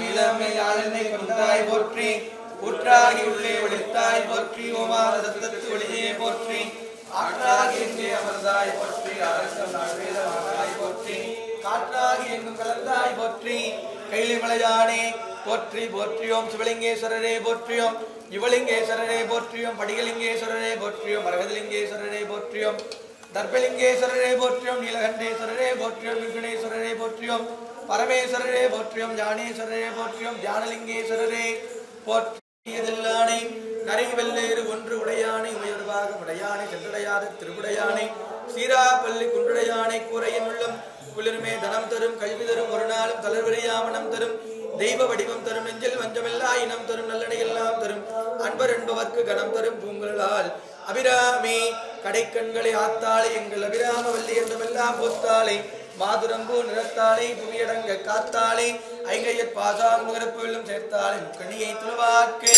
இளமை ஆளனை கொண்டாய் போற்றி ஊற்றாகி உள்ளே ஒளித்தாய் போற்றி ஓமாத சத்தத்து ஒளியே போற்றி ஆற்றாகி எங்கே அமர்ந்தாய் போற்றி அரசம் நாழ்வேதமானாய் போற்றி காற்றாகி எங்கும் கலந்தாய் போற்றி கைலை மலையானே போற்றி போற்றியோம் சிவலிங்கேஸ்வரரே போற்றியோம் யுவலிங்கேஸ்வரரே போற்றியோம் படிகலிங்கேஸ்வரரே போற்றியோம் மரகதலிங்கேஸ்வரரே போற்றியோம் தர்பலிங்கேஸ்வரரே போற்றியோம் நீலகண்டேஸ்வரரே போற்றியோம் விகுணேஸ்வரரே போற்றியோம் பரமேஸ்வரரே போற்றியோம் ஞானேஸ்வரரே போற்றியோம் தியானலிங்கேஸ்வரரே போற்றியதில்லானை நரை வெள்ளேறு ஒன்று உடையானை உயர்வாக உடையானை சென்றடையாத திருவுடையானை சீராப்பள்ளி குன்றுடையானை கூரையின் உள்ளம் குளிர்மே தனம் தரும் கல்வி தரும் ஒரு நாளும் தளர்வறியாமனம் தரும் தெய்வ வடிவம் தரும் நெஞ்சில் வஞ்சமெல்லா இனம் தரும் நல்லடை எல்லாம் தரும் அன்பர் என்பவர்க்கு கணம் தரும் பூங்களால் அபிராமி கடைக்கண்களை ஆத்தாளை எங்கள் அபிராம வல்லி என்றமெல்லாம் போத்தாளை மாதுரம்பூ நிறத்தாளை புவியடங்க காத்தாளை ஐங்கையற் பாசாம் முகரப்பு வெள்ளும் சேர்த்தாளை முக்கணியை துளவாக்கு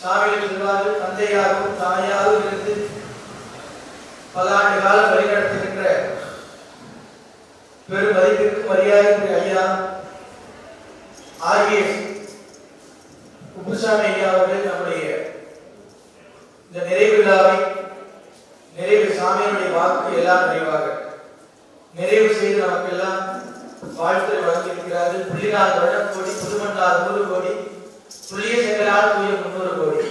சாமிகள் சொல்வார்கள், தந்தையாகவும் தாயாகவும் இருந்து பல ஆண்டு காலம் வழிநடத்துகின்ற பெரும் மதிப்பிற்கும் மரியாதைக்குரிய ஐயா ஆர்எஸ் குப்புசாமி ஐயா அவர்கள் நம்முடைய இந்த நிறைவு விழாவை நிறைவு சாமியினுடைய வாக்கு எல்லாம் நிறைவு செய்து நமக்கெல்லாம் வாழ்த்து வழங்கியிருக்கிறார்கள். புள்ளினால் வருடம் கோடி, புதுமண்டால் 100 கோடி, புள்ளிய செங்கலால் தூய 300 கோடி,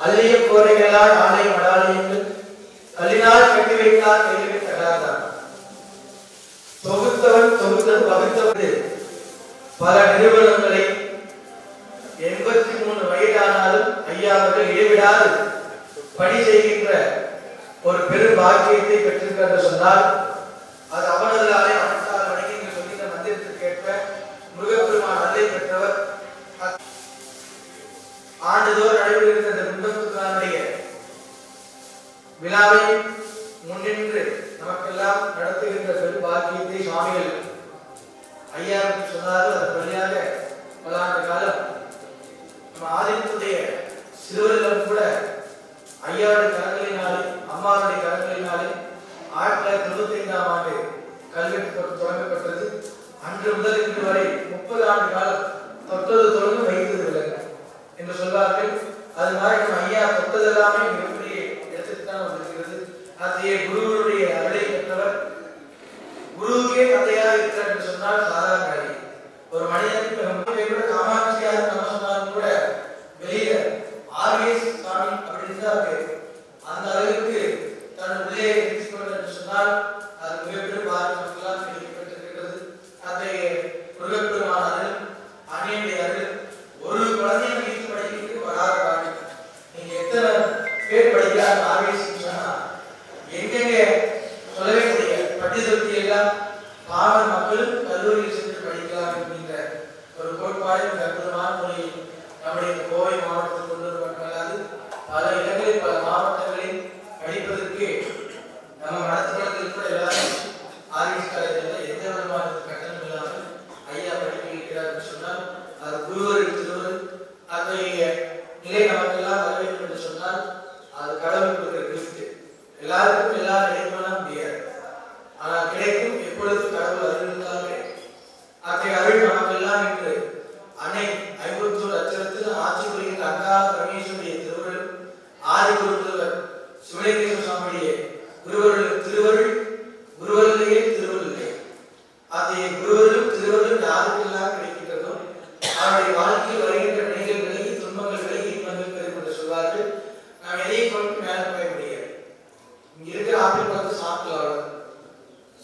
அல்லிய கோரைகளால் ஆலய மடாலயங்கள், கல்லினால் கட்டி வைத்தால் கையில் தகராதான், தொகுத்தது வகுத்தவது பல நிறுவனங்களை 83 வயதானாலும் ஐயா அவர்கள் இடைவிடாது பணி செய்கின்ற ஒரு பெரும் பாக்கியத்தை பெற்றிருக்கிறார் சொன்னால் அது அவனதாலே அவனால் வணங்கி என்று சொல்கிற மந்திரத்திற்கு ஏற்ப முருகப்பெருமான் அருளை பெற்றவர். ஆண்டுதோறும் நடைபெறுகின்ற இந்த குண்டத்துக்கானுடைய விழாவை முன்னின்று நமக்கெல்லாம் நடத்துகின்ற பெரும் பாக்கியத்தை சுவாமிகள் ஐயா சொன்னார்கள். அதன் வழியாக பல ஆண்டு காலம் நம்ம ஆதினத்துடைய சிறுவர்களும் கூட ஐயாவுடைய கரங்களினாலே அம்மாவுடைய கரங்களினாலே 1995ஆம் ஆண்டு கல்வெட்டு தொடங்கப்பட்டது. அன்று முதல் இன்று வரை 30 ஆண்டு காலம் தொட்டது தொடர்ந்து வைத்தது விலங்க என்று சொல்வார்கள். அது மாதிரி நம்ம ஐயா தொட்டதெல்லாமே மிகப்பெரிய இடத்திற்குத்தான் வந்திருக்கிறது. அதையே குருவுடைய அருளை பெற்றவர், குருவுக்கே தந்தையாக இருக்கிறார் என்று சொன்னால் சாதாரண அடி. ஒரு மனிதனுக்கு காமாட்சியாக நம்ம சொன்னாலும் கூட வெளியில ஆர்எஸ் சாமி அப்படின்னு தான் பேரு. அந்த அளவுக்கு தன் உள்ளே எடுத்துக்கொண்டு என்று சொன்னால் அது மிகப்பெரிய பாதிப்புகளால் கிடைக்கப்பட்டிருக்கிறது. அதை முருகப்பெருமானார்கள் அன்னையுடைய அருள் ஒரு குழந்தையை வீட்டு படிக்கிறதுக்கு வராத பாடி. நீங்க எத்தனை பேர் படிக்கிறாங்க ஆர்எஸ் சொன்னா எங்கெங்க சொல்லவே முடியாது. பட்டி தொட்டி எல்லாம் பாமர மக்கள் கல்லூரியில் சென்று படிக்கலாம் என்கின்ற ஒரு கோட்பாடு இந்த அற்புதமான மொழியில் நம்முடைய கோவை மாவட்டத்தில் கொண்டு வரப்பட்டது. பல இடங்களில் பல மாவட்டங்களில் படிப்பதற்கு நம்ம நடத்துவதற்கு கூட எல்லாரும் ஆர்எஸ் காலேஜில் எந்த விதமான கட்டணம் இல்லாமல் ஐயா படிக்க வைக்கிறார் என்று சொன்னால் அது குருவர்கள் திருவருள். அத்தகைய நிலை நமக்கெல்லாம் வர வேண்டும் என்று சொன்னால் அது கடவுள் கொடுக்கிற கிஃப்ட். எல்லாருக்கும் எல்லாரும் கிடைக்கணும் முடியாது, ஆனால் கிடைக்கும் எப்பொழுதும் கடவுள் அருள் இருந்தாலே. அத்தகைய அருள் நமக்கெல்லாம் என்று அன்னை 51 லட்சத்தில் ஆட்சி புரிகின்ற அங்காள பரமேஸ்வரிய திருவருள், ஆதி குருவர் சிவலிங்கேஸ்வர சுவாமியுடைய திருவருள், குருவருளையே திருவருளே. அத்தகைய குருவருள் திருவருள் யாருக்கெல்லாம் கிடைக்கின்றதோ அவருடைய வாழ்க்கையில் வருகின்ற வினைகள் விலகி, துன்பங்கள் விலகி, இன்பங்கள் பெறும் என்று சொல்வார்கள். நாம் எதையும் கொண்டு மேலே போய் முடியாது. இங்க இருக்கிற ஆப்பிள் பார்த்து சாப்பிடலாம்,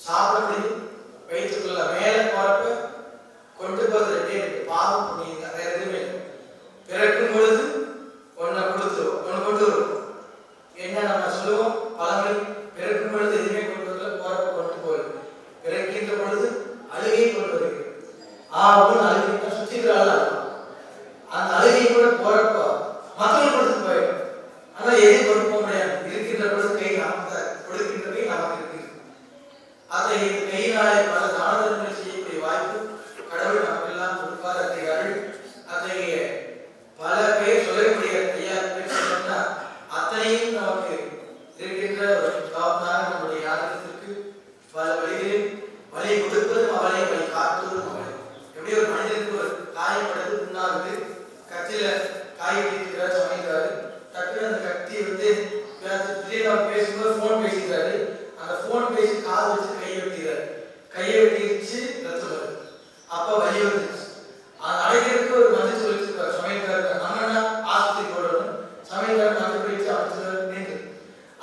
சாப்பிட முடியும், வைத்துக் கொள்ளலாம். மேலே போறப்ப கொண்டு போறது ரெண்டே பாவம் புண்ணியம் தான், வேற எதுவுமே இல்லை. பிறக்கும் பொழுது ஒன்றை கொடுத்துருவோம், ஒன்று கொண்டு வருவோம். என்ன நம்ம சொல்லுவோம் பழமொழி, பிறக்கும் பொழுது எதுவுமே கொண்டு வரல, போறப்ப கொண்டு போயிடும். பிறக்கின்ற பொழுது அழுகையை கொண்டு வருகிறது. ஒன்று அழுகை சுத்திக்கிறாள், அந்த அழுகை கூட போறப்ப மக்கள் கொடுத்து போயிடும். ஆனால் எதையும் கொண்டு போக முடியாது. இருக்கின்ற பொழுது கை நமக்கு கொடுக்கின்ற கை நமக்கு இருக்கு. அதை கையினாலே பல தானதங்கள் செய்யக்கூடிய வாய்ப்பு கடவுள் நமக்கெல்லாம் கொடுப்பார். அத்தகைய அருள், அத்தகைய பல பேர் சொல்ல முடியாது. ஐயா சொன்னா அத்தனையும் நமக்கு இருக்கின்ற ஒரு தவறான நம்முடைய யாத்திரத்திற்கு பல வழிகளில் வழி கொடுப்பதும் அவளை, வழி காட்டுவதும் அவளை. எப்படி ஒரு மனிதனுக்கு ஒரு காயப்படுறது முன்னாவது கத்தியில காய் வைக்கிறார் சமைக்கிறாரு, டக்குனு அந்த கத்தியை திடீர்னு பேசும்போது போன் பேசிக்கிறாரு, அந்த போன் பேசி காது வச்சு கையை வெட்டிக்கிறாரு, கையை வெட்டிச்சு ரத்தம் வருது. அப்ப வலி வந்துச்சு. அந்த அடைக்கிறதுக்கு ஒரு மந்திரிச்சு வச்சிருக்காரு சமைக்கிறாரு, நம்மனா ஆஸ்பத்திரி போடணும், சமைக்கிறாரு நம்ம போயிடுச்சு அமைச்சர் நீங்க.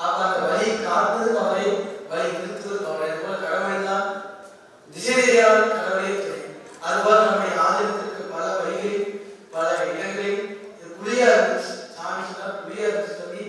அப்ப அந்த வலி காட்டுறது அவரை, வலி நிறுத்துவது அவரை. அதுபோல கடவுள் தான் திசை தெரியாத கடவுளே தெரியும். அதுபோல நம்முடைய ஆதரத்திற்கு பல வழிகளில் பல இடங்களில் இது புளியா இருந்துச்சு. சாமி சொன்னார் புளியா இருந்துச்சு சொல்லி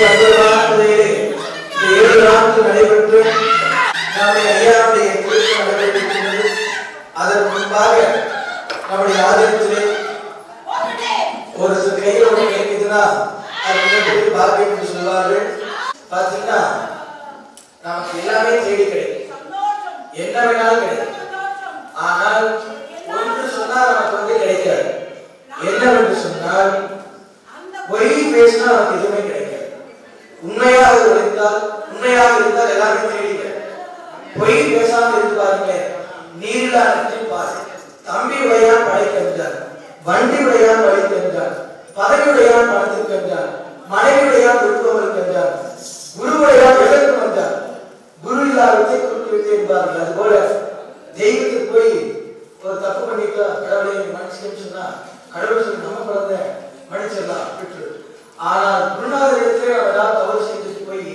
7 நாட்கள் நடைபெற்று நம்முடைய ஐயாவுடைய திருவிழா நடைபெற்றிருக்கிறது. அதற்கு முன்பாக நம்முடைய ஆலயத்திலே ஒரு சில கையில் ஒன்று கிடைக்குதுன்னா அது மிகப்பெரிய பாக்கியம் என்று சொல்வார்கள். பார்த்தீங்கன்னா நமக்கு எல்லாமே தேடி கிடைக்கும், என்ன வேணாலும் கிடைக்கும். ஆனால் ஒன்று சொன்னால் நமக்கு வந்து கிடைக்காது. என்னவென்று சொன்னால் பொய் பேசினா நமக்கு எதுவுமே கிடைக்காது. உண்மையாக இருந்தால் எல்லாமே தேடி கிடைக்கும். பொய் பேசாமல் இருந்து பாருங்க. நீரில் பாரு, தம்பி உடையான் படைக்க என்றார், வண்டி உடையான் வழிக்கு என்றார், பதவி உடையான் பணத்திற்கு என்றார், மனைவி உடையான் விருப்பம் என்றார், குரு உடையான் விளக்கம் என்றார், குரு இல்லாததை குறுக்கு வைத்து என்பார்கள். அது போல தெய்வத்துக்கு போய் ஒரு தப்பு பண்ணிட்டா கடவுளை மன்னிச்சுன்னு சொன்னா கடவுள் சொல்லி நம்ம குழந்தை மன்னிச்சிடலாம் விட்டு. ஆனால் குருநாதர் இடத்துல நம்ம ஏதாவது தவறு செஞ்சுட்டு போய்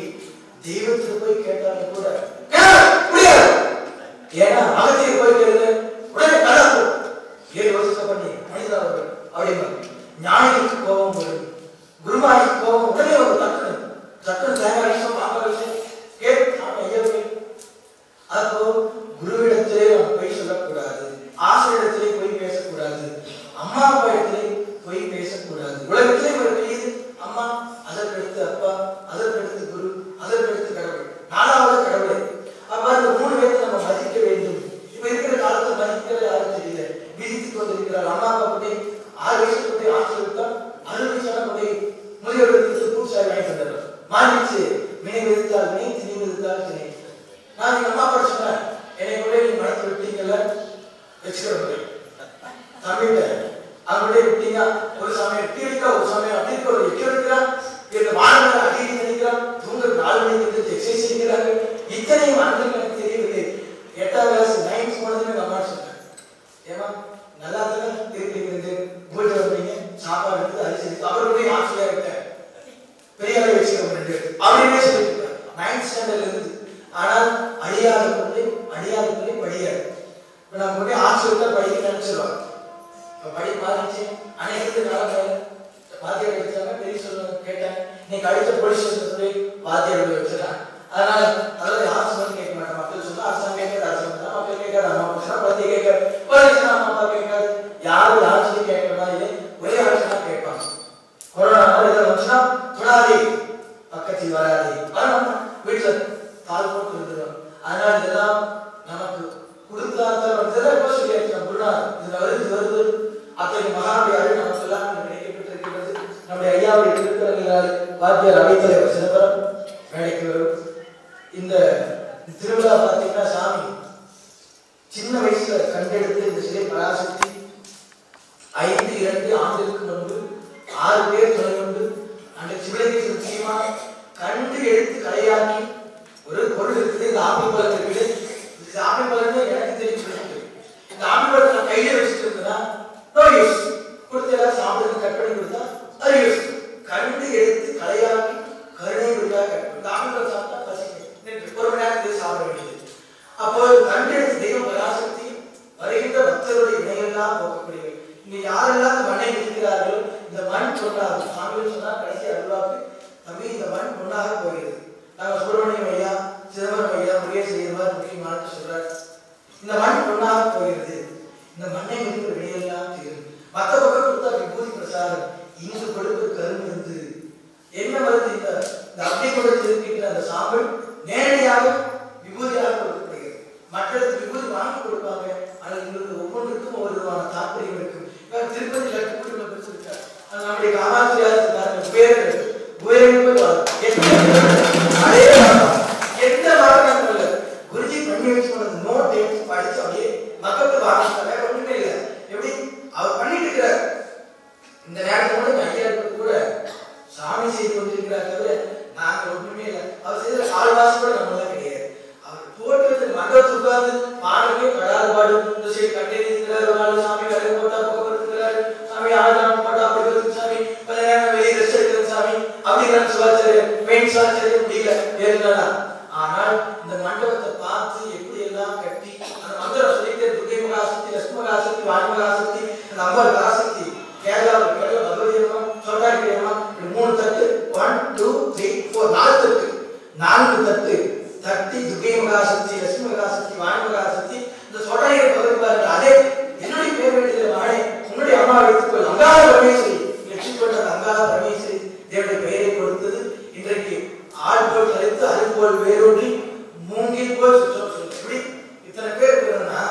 தெய்வத்துக்கு போய் கேட்டாலும் கூட முடியாது. ஏன்னா அகத்திற்கு போய் கேளுங்க உடனே கலப்பு 7 வருஷம் பண்ணி மனிதா அவர்கள் அப்படின்னா ஞானிக்கு கோபம் வரும், குருமானிக்கு கோபம் உடனே ஒரு டக்குன்னு தேங்காய் விஷயம் மாங்காய் விஷயம் கேட்டு ஐயவே. அப்போ குருவிடத்திலே நம்ம போய் சொல்லக்கூடாது, ஆசிரியத்திலே போய் பேசக்கூடாது, அம்மா அப்பா இடத்திலே போய் பேசக்கூடாது. உலகத்திலே ஒரு பெரியது அம்மா, அதற்கடுத்து அப்பா, அதற்கடுத்து குரு, அதற்கடுத்து கடவுள், 4வது கடவுளை. அப்ப அந்த 3 பேரை நம்ம மதிக்க வேண்டும். இப்ப இருக்கிற காலத்தில் மதிக்கிறது யாரும் தெரியல. விதித்துக் கொண்டிருக்கிறார். அம்மா அப்பா போய் 6 வயசுக்கு போய் ஆசிரியர் 60 வயசான போய் முதியோர்களுக்கு பூசாரி வாங்கி தந்தார். மாறிச்சு, வினை விதித்தால் வினை, திணை விதித்தால் திணை. நான் எங்க அம்மா அப்பா சொன்னேன், என்னை கூட நீ மனத்தில் விட்டீங்கல்ல வச்சுக்கிறேன் தமிழ்ல அவங்களே விட்டீங்க. ஒரு சமயம் எட்டி வைக்கிறா, ஒரு சமயம் அப்படி இருக்க, ஒரு எட்டி வைக்கிறான், இந்த மாணவர்கள் அடி நினைக்கிறான், தூங்க 4 மணிக்கு எக்ஸசைஸ் செய்கிறாங்க. இத்தனையும் ஆண்கள் எனக்கு தெரியவில்லை. 8ஆம் கிளாஸ் 9th போனதுன்னு எங்க அம்மா சொன்னேன். ஏமா நல்லா தானே இருக்கிறீங்க, பூஜை வந்தீங்க, சாப்பாடு எடுத்து அரிசி எடுத்து அவர்களுடைய ஆட்சியாக இருக்க பெரிய அளவு வச்சுக்கிறோம் 2 அப்படின்னே சொல்லிட்டு 9th ஸ்டாண்டர்ட்ல இருந்து. ஆனால் அடியாத பிள்ளை படியாது. இப்ப நம்ம போய் ஆசிரியர் படிக்க நினைச்சிருவாங்க. இப்ப படி மாறிச்சு அனைத்து காலங்கள் வாத்தியார் எடுத்தாங்க. பெரிய சொல்ல கேட்டாங்க, நீ கழித்த போலீஸ் சொல்லி வாத்தியார் வச்சிடறாங்க. அதனால அதாவது யார் சொல்லி கேட்க மாட்டேன். மக்கள் சொன்னா அரசாங்கம் கேட்காது, அரசாங்கம் தான் மக்கள் கேட்காது, அம்மா அப்பா சொன்னா குழந்தை கேட்காது, போலீஸ் அம்மா அப்பா கேட்காது. யார் சொல்லி கேட்கறதா இல்லை, ஒரே ஆட்சி தான் கேட்பாங்க. கொரோனா எதாவது வந்துச்சுன்னா தொடாதே, பக்கத்தில் வராதே, வீட்டுல கால் போட்டு வந்துடும். அதனால இதெல்லாம் நமக்கு கொடுத்தாத்தான் வருது. அத்தகைய மகானுடைய நமக்கு எல்லாம் கிடைக்கப்பட்டிருக்கிறது. நம்முடைய ஐயாவுடைய திருத்தலங்களால் வாத்தியார் அவைத்தலைவர் சிதம்பரம் வேலைக்கு வரும். இந்த திருவிழா பார்த்தீங்கன்னா சாமி சின்ன வயசுல கண்டெடுத்து இந்த சிலை பராசக்தி 5-2 ஆண்டுக்கு முன்பு 6 பேர் துணை கொண்டு அந்த சிவலிங்க சுத்தியமா கண்டு எடுத்து கலையாக்கி ஒரு பொருள் இருக்குது. இந்த ஆப்பிள் பழம் இருக்குது. இந்த ஆப்பிள் பழம் எனக்கு தெரிஞ்சு இந்த ஆப்பிள் பழத்தை கையில வச்சுட்டு இருக்குன்னா நோ யூஸ், கொடுத்து எல்லாம் சாப்பிட்டு கட் பண்ணி கொடுத்தா அது யூஸ். கண்டு எடுத்து கலையாக்கி கருணை கொடுத்தா இந்த ஆப்பிள் பழம் சாப்பிட்டா பசிக்கும், 1 மணி நேரத்துக்கு சாப்பிட வேண்டியது. அப்போ கண்டு எடுத்து தெய்வம் பராசக்தி வருகின்ற பக்தருடைய வினையெல்லாம் போக்கக்கூடியவை. இங்க யாரெல்லாம் மண்ணை விதிக்கிறார்களோ இந்த மண் பொண்ணாகும். சாமிகள் சொன்னா கடைசி அருளாக்கு தம்பி இந்த மண் பொண்ணாக போகிறது. நாங்கள் சுப்பிரமணியம் ஐயா, சிதம்பரம் ஐயா, முருகேஷ் ஐயர் முக்கியமான சொல்றாரு, இந்த மண் பொண்ணாக போகிறது. இந்த மண்ணை விதிக்கிற வினையெல்லாம் தீரும். மற்ற பக்கம் கொடுத்தா விபூதி பிரசாதம், இங்கு கொடுப்பு கரும்பு இருந்து என்ன வருது? இந்த அப்படி கொடுத்து இருக்கின்ற அந்த சாம்பல் நேரடியாக விபூதியாக கொடுக்கப்படுகிறது. மற்றதுக்கு விபூதி வாங்கி கொடுப்பாங்க. ஆனால் எங்களுக்கு ஒவ்வொன்றுக்கும் ஒரு விதமான தாற்பயம் இருக்கும். திருப்பதி லட்சுமி பிடிச்சிருக்காரு, நம்முடைய காமாட்சியார் பேர் எந்த வாரம் இல்லை. குருஜி பண்ணி வச்சு போனது நோட் எடுத்து படிச்சு அப்படியே மக்களுக்கு வாங்கிட்டாங்க. ஒண்ணுமே இல்லை. எப்படி அவர் பண்ணிட்டு இருக்கிறார். இந்த நேரத்தோட ஐயா கூட சாமி செய்து கொண்டிருக்கிறார் தவிர நாங்கள் ஒண்ணுமே இல்லை. அவர் செய்த கால்வாசி கூட நம்மளாம் கிடையாது. அவர் போட்டு மண்டபத்துக்கு உட்கார்ந்து பாடவே கடாது பாடு இந்த சைடு கண்டேறிக்கிறார். ஒரு நாள் சாமி வேலை போட்டா போகிறார், சாமி ஆழ்தான் போட்டா அப்படி வருது, சாமி கொஞ்ச நேரம் வெளியே ரெஸ்ட் எடுக்கிறது, சாமி அப்படிங்கிற சுவாச்சரியம் பெண் சுவாச்சரியம் முடியல ஏறினா. ஆனால் இந்த மண்டபத்தை பார்த்து எப்படி எல்லாம் கட்டி அந்த மந்திரம் சொல்லிட்டு துர்கை மகாசக்தி, லட்சுமி மகாசக்தி, வாணி மகாசக்தி, அந்த அம்பர் மகாசக்தி, கேரளாவில் பகவதியம்மா, சொர்க்காரி 3 தட்டு 1 2 3 நான்கு தட்டு தட்டி துர்கை மகாசக்தி, லட்சுமி மகாசக்தி, வாணி மகாசக்தி இந்த சொடையை பகிர்ந்தார்கள். அதே என்னுடைய பேர் வேண்டிய வாழை உன்னுடைய அம்மா வைத்துக்கொள் அங்காள பரமேஸ்வரி லட்சுமி கொண்ட அங்காள பரமேஸ்வரி தேவனுடைய பெயரை கொடுத்தது. இன்றைக்கு ஆள் போல் கலைத்து அது போல் வேரூன்றி மூங்கில் போல் சுற்றம் இப்படி இத்தனை பேர் இருக்கிறதுனா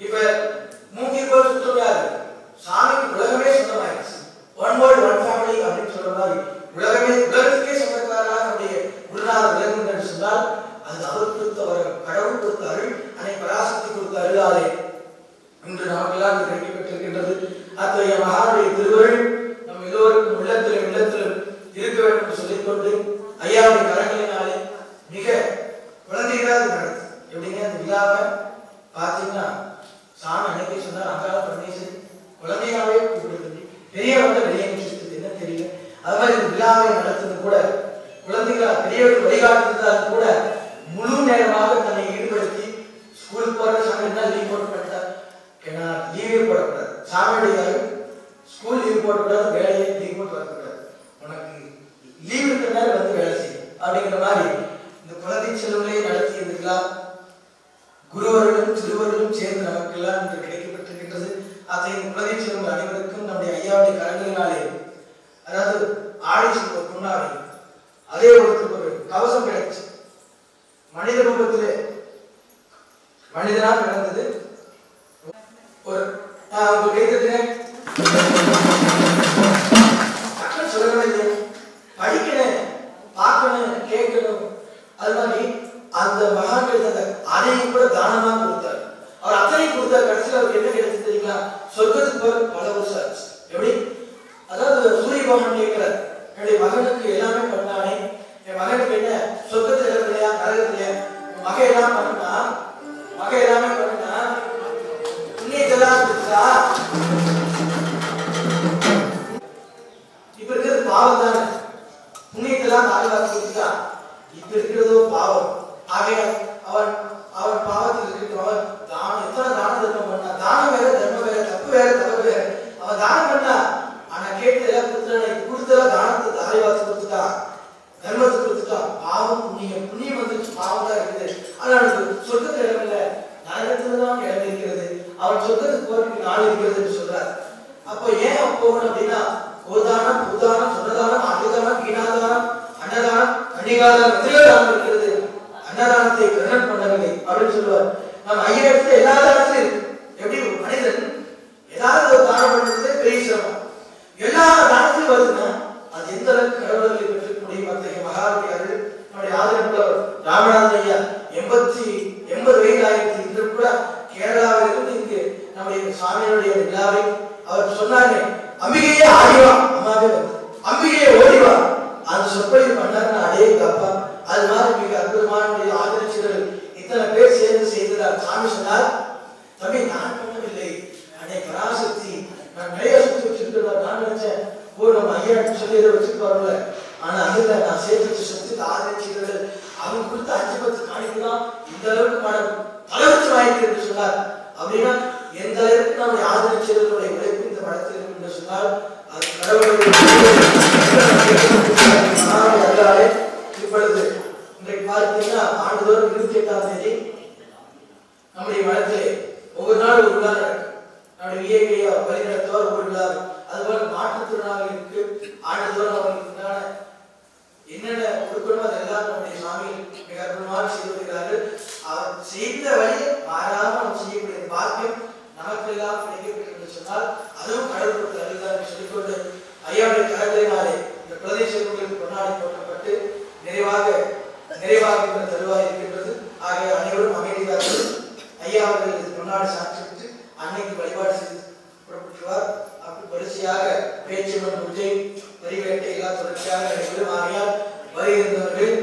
இப்ப மூங்கில் போல் சுற்றம் யாரு? சாமிக்கு உலகமே சொந்தமாயிடுச்சு. ஒன் வேர்ல்ட் ஒன் ஃபேமிலி அப்படின்னு சொல்ற மாதிரி உலகத்துக்கே சொந்தக்காரராக நம்முடைய குருநாதர் விளங்குங்கள் சொன்னால் அது அவர் கொடுத்த கடவுள் கொடுத்த அருள், அன்னை பராசக்தி கொடுத்த அருளாலே இன்று நமக்கெல்லாம் கிடைக்கப்பட்டிருக்கின்றது. அத்தகைய மகானுடைய திருவருள் நம் எல்லோருக்கும் உள்ளத்திலும் இருக்க வேண்டும் என்று சொல்லிக்கொண்டு ஐயாவுடைய கரங்களினாலே மிக குழந்தைகளாக நடத்து எப்படிங்க அந்த விழாவை பார்த்தீங்கன்னா சாமி அன்னைக்கு சொன்னார் அங்காள பரமேஸ்வரி குழந்தையாவே கூப்பிடுறது பெரிய வந்து வெளியே என்ன தெரியல. அது மாதிரி இந்த விழாவை நடத்துறது கூட குழந்தைகளா பெரியவர்கள் வழிகாட்டுறதாலும் கூட முழு நேரமாக தன்னை ஈடுபடுத்தி ஸ்கூலுக்கு போற சாமி என்ன லீவ் போட்டு பண்ணிட்டார், ஏன்னா லீவே போடக்கூடாது, சாமியுடைய ஸ்கூல் லீவ் போடக்கூடாது, வேலையை லீவ் போட்டு வரக்கூடாது, உனக்கு லீவ் இருக்கிற நேரம் வந்து வேலை செய்யும் அப்படிங்கிற மாதிரி இந்த குழந்தை செல்வங்களை நடத்தி இருக்கலாம். குருவர்களும் திருவர்களும் சேர்ந்து நமக்கெல்லாம் இன்று கிடைக்கப்பட்டிருக்கின்றது. அத்தகைய குழந்தை செல்வங்கள் அனைவருக்கும் நம்முடைய ஐயாவுடைய கரங்களினாலே அதாவது ஆடி செல்வம் முன்னாடி அதே ஒரு கவசம் கிடைச்சு மனித ரூபத்திலே மனிதனா பிறந்தது ஒரு சொல்லணும், படிக்கணும், பார்க்கணும், கேட்கணும். அது மாதிரி அந்த மகான்கள் அதையும் கூட தானமா கொடுத்தார். அவர் அத்தனை கொடுத்தார். கடைசியில் அவருக்கு என்ன கிடைச்சு தெரியுங்களா? சொர்க்கத்துக்கு போற பல வருஷம் ஆச்சு. எப்படி? அதாவது சூரிய பகவான் கேட்கிறார், என்னுடைய மகனுக்கு எல்லாமே பண்ணானே, என் மகனுக்கு என்ன சொர்க்கத்துல இல்லையா நரகத்திலையா? மகை எல்லாம் பண்ணா புண்ணியத்தெல்லாம் கொடுத்தா இப்ப இருக்கிறது பாவம் தானே. புண்ணியத்தெல்லாம் பாதுகாத்து கொடுத்தா இப்ப இருக்கிறதோ பாவம். ஆகையா அவன் பாவத்தில் இருக்கிறவன் தானம் எத்தனை தான தர்மம் பண்ணா, தானம் வேற தர்மம் வேற, தப்பு வேற தப்பு வேற. அவன் தானம் பண்ணா ஆனா கேட்டு எல்லாம் கொடுத்தெல்லாம் தானத்தை தாரைவாசி கொடுத்துட்டான், தர்மத்தை கொடுத்துட்டான். பாவம் புண்ணியம் வந்து பாவம் தான் இருக்குது. ஆனா சொர்க்கத்துல இடம் இல்லை, நரகத்துலதான் இடம் இருக்கிறது. அவன் சொர்க்கத்துக்கு போறதுக்கு நாள் இருக்கிறது என்று சொல்றார். அப்ப ஏன் போகணும் அப்படின்னா கோதானம், பூதானம், சொன்னதானம், அன்னதானம், வீணாதானம், அன்னதானம், கன்னிகாதானம், திரதானம் இருக்கிறது. அன்னதானத்தை கருணன் பண்ணவில்லை அப்படின்னு சொல்லுவார். நம்ம ஐயா இடத்துல எல்லா தானத்திலும் இருக்கு. எப்படி ஒரு மனிதன் ஏதாவது ஒரு தானம் பண்றது பெரிய சிரமம், எல்லா தானத்திலும் வருதுன்னா அது எந்த அளவுக்கு கடவுளர்களை பெற்றுக்க முடியும்? அத்தகைய மகானுடைய அருள் நம்முடைய ஆதரவுள்ளவர் ராமநாதன் ஐயா 80 வயது ஆயிரத்தி இன்று கூட கேரளாவில் இருந்து இங்கு நம்முடைய சுவாமியினுடைய விழாவை அவர் சொன்னாங்க, அம்பிகையே ஆடிவா, அம்மாவே வந்து அம்பிகையே ஓடிவா, அந்த சொற்பொழிவு பண்ணாருன்னா அடே தப்பா. அது மாதிரி மிக அற்புதமான ஆதரிச்சுகள் இத்தனை பேர் சேர்ந்து செய்ததால் சாமி சொன்னார், தம்பி நான் பண்ணவில்லை, அன்னை பராசக்தி நான் நிறைய சுற்றி வச்சிருக்கிறார். நான் நினைச்சேன் நம்ம ஐயா சொல்லி வச்சிருப்பாருல, ஆனா அதுல நான் சேர்த்து சொத்து ஆதரிச்சுகள் அவங்க கொடுத்த 5-10 காணிக்கலாம் இந்த அளவுக்கு மனம் தலைவச்சு வாய்ப்பு என்று சொன்னார். அப்படின்னா எந்த அளவுக்கு நம்முடைய ஆதரிச்சவர்களுடைய உழைப்பு இந்த மனத்தில் இருக்கும் என்று சொன்னால் அது கடவுளுடைய இப்பொழுது இன்றைக்கு பார்த்தீங்கன்னா ஆண்டுதோறும் 28ஆம் தேதி நம்முடைய மனத்திலே ஒவ்வொரு நாள் ஒரு விழா நடக்கும். நம்முடைய விஐபியை வழிநடத்துவார் ஒவ்வொரு விழா. அதுபோல மாற்றுத்திறனாளிகளுக்கு ஆண்டுதோறும் அவர்களுக்கு என்னென்ன கொடுக்கணும் அதெல்லாம் நம்முடைய சுவாமிகள் மிக அற்புதமாக செய்து வருகிறார்கள். அவர் செய்த வழியை மாறாம நம்ம செய்யக்கூடிய பாக்கியம் நமக்கு எல்லாம் கிடைக்கப்பட்டு என்று சொன்னால் அதுவும் கடவுள் கொடுத்த அருள்தான் சொல்லிக்கொண்டு ஐயாவுடைய கரங்களினாலே இந்த பிரதேசங்களுக்கு கொண்டாடி போட்டப்பட்டு நிறைவாக தருவாய் இருக்கின்றது. ஆகிய அனைவரும் அமைதியாக ஐயா அவர்கள் கொண்டாடி சாட்சிட்டு அன்னைக்கு வழிபாடு செய்து புறப்பட்டுவார். அப்படி வரிசையாக பேச்சுடன் பூஜை வரிவேட்டை எல்லாம் தொடர்ச்சியாக நடைபெறும். ஆகையால் வருகின்றவர்கள்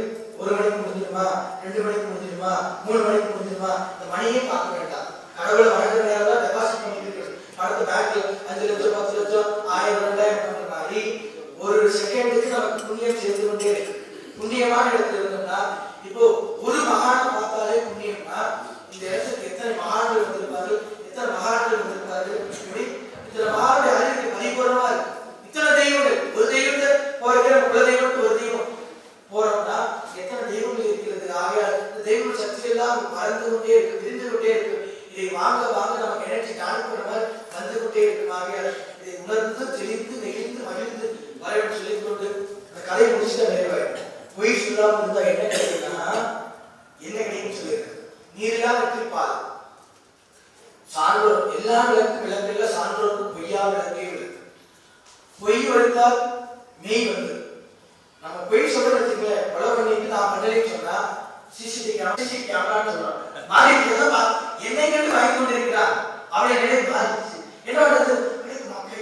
1 மணிக்கு முடிஞ்சிருமா, 2 மணிக்கு முடிஞ்சிருமா, 3 மணிக்கு முடிஞ்சிருமா, இந்த மணியே பார்க்க வேண்டாம். கடவுளை வணங்குற நேரம் தான் டெபாசிட் பண்ணிட்டு இருக்கு. அடுத்த பேங்க்ல 5 லட்சம் 10 லட்சம் 1000 2000 பண்ற மாதிரி ஒரு செகண்டுக்கு நமக்கு புண்ணியம் சேர்ந்து கொண்டே இருக்கு. புண்ணியமான இடத்துல இருந்தோம்னா இப்போ ஒரு மகானை பார்த்தாலே புண்ணியம்னா இந்த இடத்துக்கு எத்தனை மகான்கள் வந்திருப்பார்கள், எத்தனை மகான்கள் வந்திருப்பார்கள், இப்படி இத்தனை மகானுடைய அறிவுக்கு பரிபூர்ணமா இருக்கு. இத்தனை தெய்வங்கள், ஒரு தெய்வத்தை போற குல தெய்வம் ஒரு தெய்வம் போற இல்லாமல் இருந்தா என்ன கிடைக்குன்னா என்ன கிடைக்கும் சொல்லியிருக்கு. நீர் இல்லாமல் பால். சான்றோர் எல்லா விளக்குல சான்றோருக்கு பொய்யா விளக்கே விளக்கு. பொய் வளர்த்தால் மெய் வந்து நம்ம பொய் சொல்றதுக்கு கொலை பண்ணிட்டு நான் பண்ணலைன்னு சொன்னா சிசிடிவி கேமரான்னு சொல்றோம். மாறிட்டு என்னை கண்டு வாங்கி கொண்டிருக்கிறான் அவளை நிலை மாறிடுச்சு. என்ன பண்றது?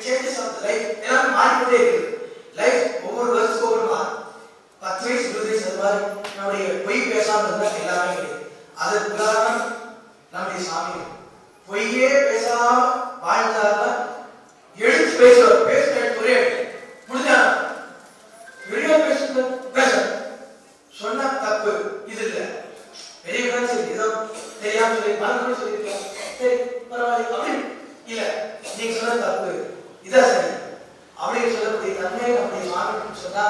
சேஞ்சஸ் ஆஃப் லைஃப் எல்லாமே மாறிக்கொண்டே இருக்குது. லைஃப் ஒவ்வொரு வருஷத்துக்கு ஒவ்வொரு மாறும். 10 வயசு 20 வயசு அது மாதிரி நம்முடைய பொய் பேசாமல் இருந்தால் எல்லாமே கிடையாது. அதற்கு உதாரணம் நம்முடைய சாமி. பொய்யே பேசாம வாழ்ந்தால்தான் எழுத்து பேசுவார். பேசுற ஒரே முடிஞ்சா வெளியே பேச சொன்ன தப்பு இது இல்ல. பெரிய சரி ஏதோ தெரியாம சொல்லி மறந்து சொல்லிருக்கலாம். சரி பரவாயில்ல அப்படி இல்ல, நீங்க சொன்ன தப்பு இதான் சரி அப்படின்னு சொல்லக்கூடிய தன்மை நம்முடைய சாமி சொன்னா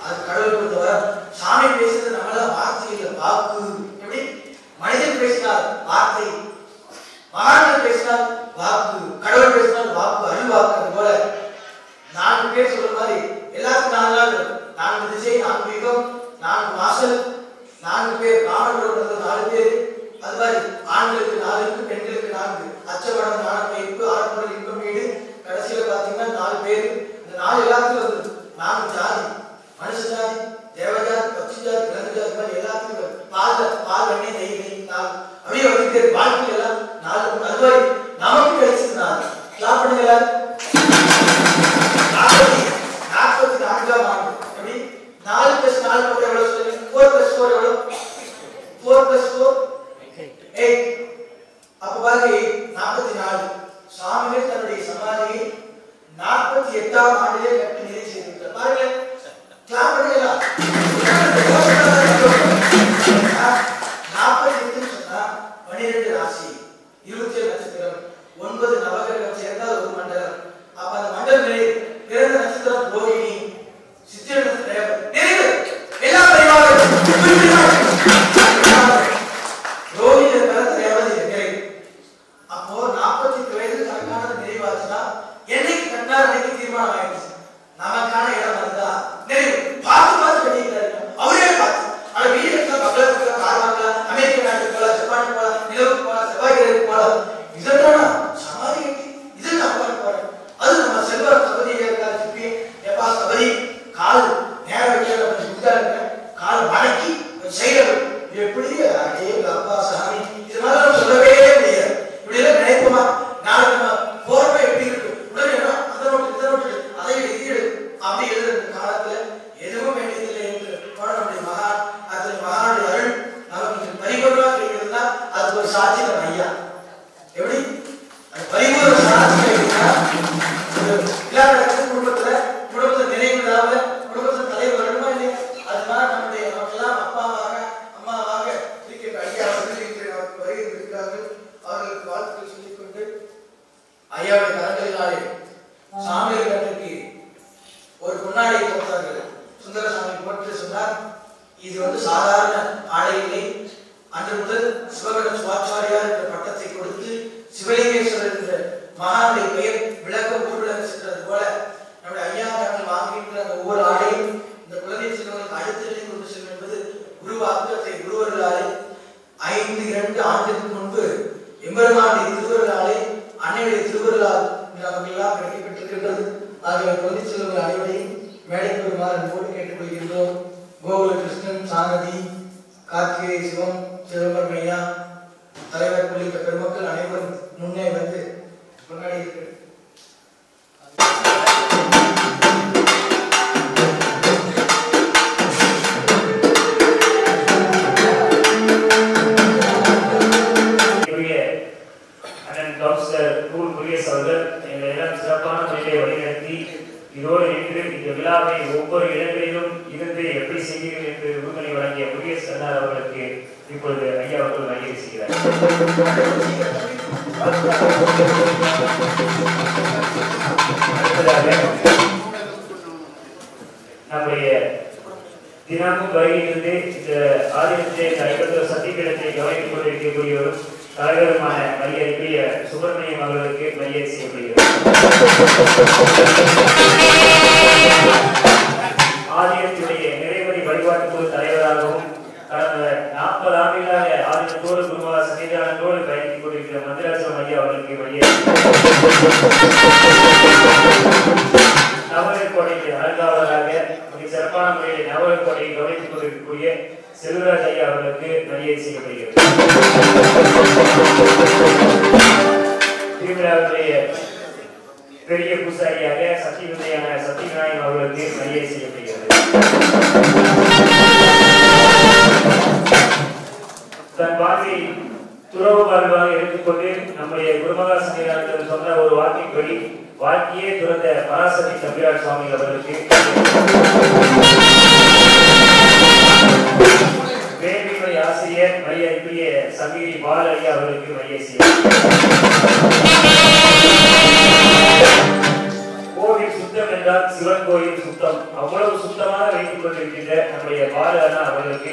அது கடவுள் கொடுத்தவர். சாமி பேசுறது நம்மள வார்த்தை இல்ல வாக்கு. எப்படி மனிதன் பேசினால் வார்த்தை, மகான்கள் பேசினால் வாக்கு, கடவுள் பேசினால் வாக்கு, அருள்வாக்கு. அது போல 4 பேர் சொல்ற மாதிரி எல்லாத்துக்கும் 4 நாள், 4 திசை, 4 யுகம், 4 வாசல், 4 பேர் ராமனோட 4 பேர். அது மாதிரி ஆண்களுக்கு 4 இருக்கு, பெண்களுக்கு 4. அச்சவடம், ஞானப்பயிர்ப்பு, ஆரம்பம், இன்பம் வீடு, கடைசியில பாத்தீங்கன்னா 4 பேர். இந்த 4 எல்லாத்துக்கும் வருது. 4 ஜாதி, மனுஷ ஜாதி, தேவஜாதி, பட்சி ஜாதி, விலங்கு ஜாதி மாதிரி எல்லாத்துக்கும் வருது. பால் எண்ணெய் நெய் நெய் 4 அப்படியே வந்து வாழ்க்கை எல்லாம் 4. அது மாதிரி நமக்கு கிடைச்சது 4. கிளாப் பண்ணுங்க எல்லாரும். 44ஆம் ஆண்டு எப்படி 4 + 4 எவ்வளவு சொல்லுங்க? 4 + 4 எவ்வளவு? 4 + 4 8. அப்ப பாருங்க 44. சாமிகள் தன்னுடைய சமாதியை 48ஆம் ஆண்டிலே கட்டி நிறைவு செய்திருக்கிறார். பாருங்க கிளாப் பண்ணுங்க. 48 சொன்னா 12 ராசி, 27 நட்சத்திரம், 9 நவகிரகம் சேர்ந்தால் ஒரு மண்டலம். அப்ப அந்த மண்டலம் பிறந்த நட்சத்திரம் ரோகிணி, சித்திரை நட்சத்திரம் நிறைவு எல்லா பரிவாரம் ரோகிணி பிறந்த ரேவதி நிறைவு. அப்போ 48 வயது கணக்கான நிறைவாச்சுன்னா என்னைக்கு கட்டினார் அன்னைக்கு தீர்மானம் ஆயிடுச்சு. நமக்கான இடம் வந்தா நிறைவு. பார்த்து கட்டிக்கிறாரு அவரே பார்த்து. ஆனா வீடு பக்கத்துல கார் வாங்கலாம், அமெரிக்க நாட்டுக்கு போகலாம், ஜப்பானுக்கு போகலாம், நிலவுக்கு போகலாம், செவ்வாய் கிரகத்துக்கு போகலாம். இதெல்லாம் சமாதி கட்டி இது நம்ம போறோம். அது நம்ம செல்வர் சபதியில இருக்காரு. சிப்பி எப்பா சபதி கால் நேர வைக்கிற கால் மடக்கி செய்யறது எப்படி? அடே அப்பா சாமி இது மாதிரி நம்ம சொல்லவே முடியாது. இப்படி எல்லாம் நினைப்போமா? நாளைக்கு நம்ம போர்வை எப்படி இருக்கு உடனே அந்த நோட்டு இந்த நோட்டு அதை இது அப்படி எழுதுற காலத்துல எதுவும் வேண்டியதில்லை என்று நம்முடைய மகான். அது மகானுடைய அருள் நமக்கு பரிபூர்ணமா கிடைக்கிறதுனா அதுக்கு ஒரு சாட்சி நம்ம ஐயா. எப்படி அது பரிபூர்ண சாட்சி குடும்பத்துல நினைவு இல்லாம குடும்பத்துல தலைவர் வரணுமா இல்லையா? அது மாதிரி நம்முடைய நமக்கெல்லாம் அப்பாவாக அம்மாவாக இருக்கின்ற ஐயா அவர்கள் இன்று நமக்கு வருகை இருக்கிறார்கள். அவர்களுக்கு வாழ்த்துக்கள் சொல்லிக் கொண்டு ஐயாவுடைய கரங்களினாலே சாமிகளுக்கு ஒரு பொன்னாடையை போட்டார்கள். சுந்தரசாமி போட்டு சொன்னார், இது சாதாரண ஆடை இல்லை. அன்று முதல் சிவகண சுவாச்சாரியார் என்ற பட்டத்தை கொடுத்து சிவலிங்கேஸ்வரர் என்ற மகானுடைய பெயர் விளக்க ஊர்வலம் சென்றது போல நம்முடைய ஐயா நாங்கள் வாங்குகின்ற அந்த ஒவ்வொரு ஆடையும் இந்த குழந்தை செல்வங்களுக்கு அடுத்த நிலை கொண்டு செல்லும் என்பது குருவாக்கத்தை குருவர்களாலே 5-2 ஆண்டுக்கு முன்பு எம்பெருமானுடைய திருவருளாலே அன்னையுடைய திருவருளால் நமக்கெல்லாம் கிடைக்கப்பட்டிருக்கின்றது. ஆகிய குழந்தை செல்வங்கள் அனைவரையும் மேடைக்கு வருமாறு அன்போடு கேட்டுக்கொள்கின்றோம். கோகுல கிருஷ்ணன், சாரதி, கார்த்திகை, சிவம், சிதம்பரம் ஐயா, தலைவர் உள்ளிட்ட பெருமக்கள் அனைவரும் முன்னே வந்து கொண்டாடி இருக்கிறார். சிறப்பான முறையை வழிநடத்தி இதோடு நின்று இந்த விழாவை ஒவ்வொரு இடங்களிலும் இருந்து எப்படி செய்கிறீர்கள் என்று உறுதுணை வழங்கிய முருகேஷ் அண்ணார் அவர்களுக்கு இப்பொழுது ஐயா அவர்கள் வழியை செய்கிறார். நம்முடைய தினமும் வருகின்றது இந்த ஆதினத்தை ஐம்பது சத்தியபீடத்தை கவனித்துக் கொண்டிருக்கக்கூடியவரும் தலைவருமான மரியாதைக்குரிய சுப்பிரமணியம் அவர்களுக்கு மரியாதை செய்யப்படுகிறது. ஆலயத்துடைய நிறைவடி வழிபாட்டு குழு தலைவராகவும் கடந்த 40 ஆண்டுகளாக ஆதினத்தோடு குருமகா சன்னிதானத்தோடு பயணித்துக் கொண்டிருக்கிற மந்திராச்சலம் ஐயா அவர்களுக்கு வழியே நவகோட்டைக்கு அலங்காவலராக மிக சிறப்பான முறையில் நவகோட்டையை கவனித்துக் கொண்டிருக்கக்கூடிய செல்வராஜ் ஐயா அவர்களுக்கு மரியாதை செய்யப்படுகிறது. திருவிழாவுடைய பெரிய பூசாரியாக சத்தியவிதையான சத்தியநாயகம் அவர்களுக்கு மரியாதை செய்யப்படுகிறது. தன் வாழ்வை துறவு வாழ்வாக எடுத்துக்கொண்டு நம்முடைய குருமகா சன்னிதானத்தில் சொன்ன ஒரு வாக்கின்படி வாழ்க்கையே துறந்த பராசக்தி தம்பிராஜ் சுவாமி அவர்களுக்கு வேள்விமுறை ஆசிரியர் மரியாதைக்குரிய சங்ககிரி பால ஐயா அவர்களுக்கு மரியாதை கோவில் சுத்தம் என்றால் சிவன் கோயில் சுத்தம். அவ்வளவு சுத்தமாக வைத்துக் கொண்டிருக்கின்ற நம்முடைய பால அண்ணா அவர்களுக்கு